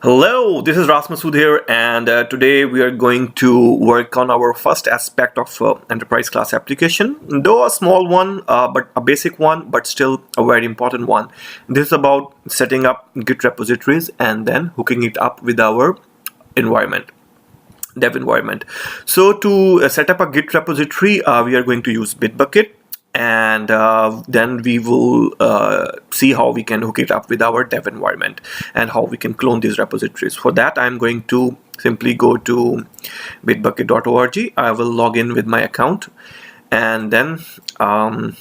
Hello, this is Ras Masood here, and today we are going to work on our first aspect of enterprise class application, though a small one, but a basic one, but still a very important one. This is about setting up Git repositories and then hooking it up with our environment, dev environment. So to set up a Git repository, we are going to use Bitbucket. And then we will see how we can hook it up with our dev environment and how we can clone these repositories. For that, I'm going to simply go to bitbucket.org. I will log in with my account, and then I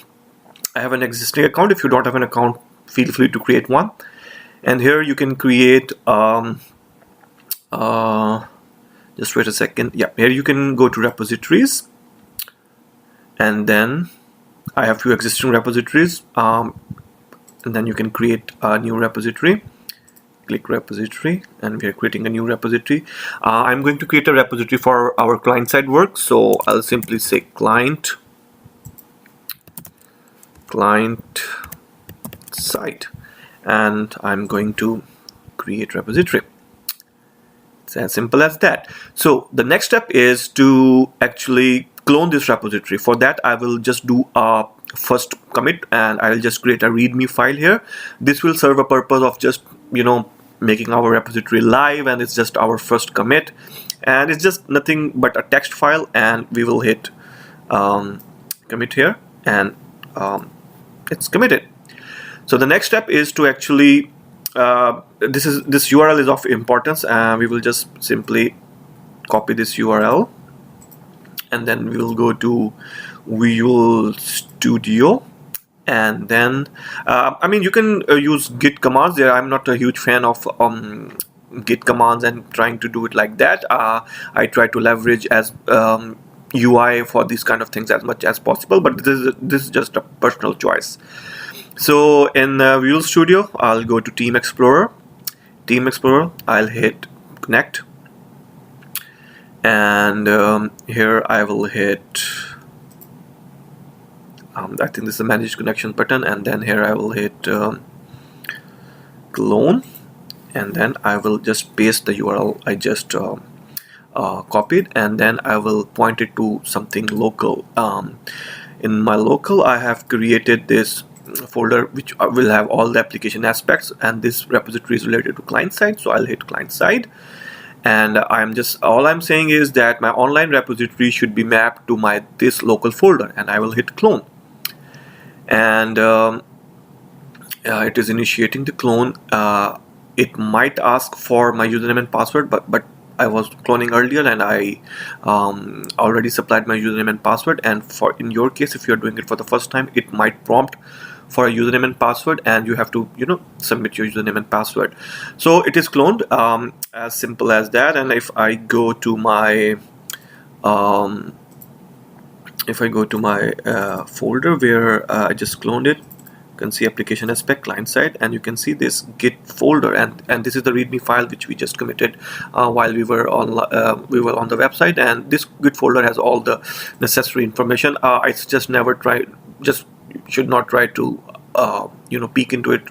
have an existing account. If you don't have an account, feel free to create one. And here you can create just wait a second. Yeah, here you can go to repositories, and then I have few existing repositories, and then you can create a new repository. Click repository, and we are creating a new repository. I'm going to create a repository for our client-side work, so I'll simply say client side, and I'm going to create repository. It's as simple as that. So the next step is to actually clone this repository. For that, I will just do a first commit, and I will just create a readme file here. This will serve a purpose of just making our repository live, and it's just our first commit, and it's just nothing but a text file, and we will hit commit here, and it's committed. So the next step is to actually this URL is of importance, and we will just simply copy this URL, and then we will go to Visual Studio, and then you can use Git commands there. I'm not a huge fan of Git commands and trying to do it like that. I try to leverage as UI for these kind of things as much as possible, but this is just a personal choice. So in Visual Studio, I'll go to Team Explorer. I'll hit connect, and here I will hit I think this is the manage connection button, and then here I will hit clone, and then I will just paste the URL I just copied, and then I will point it to something local. In my local, I have created this folder which will have all the application aspects, and this repository is related to client side, so I'll hit client side. And all I'm saying is that my online repository should be mapped to this local folder, and I will hit clone, and it is initiating the clone. It might ask for my username and password, but I was cloning earlier, and I already supplied my username and password. And in your case, if you're doing it for the first time, it might prompt for a username and password, and you have to submit your username and password. So it is cloned, as simple as that. And if I go to my folder where I just cloned it, you can see application aspect client side, and you can see this Git folder, and this is the readme file which we just committed while we were on the website. And this Git folder has all the necessary information. I should not try to peek into it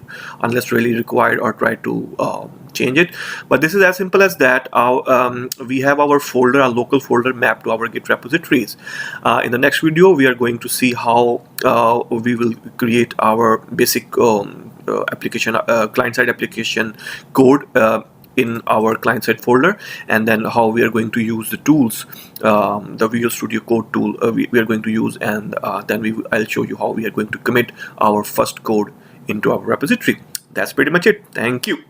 unless really required, or try to change it. But this is as simple as that. We have our local folder mapped to our Git repositories. In the next video, we are going to see how we will create our basic application client-side application code in our client-side folder, and then how we are going to use the tools, the Visual Studio Code tool we are going to use, and then I'll show you how we are going to commit our first code into our repository. That's pretty much it. Thank you.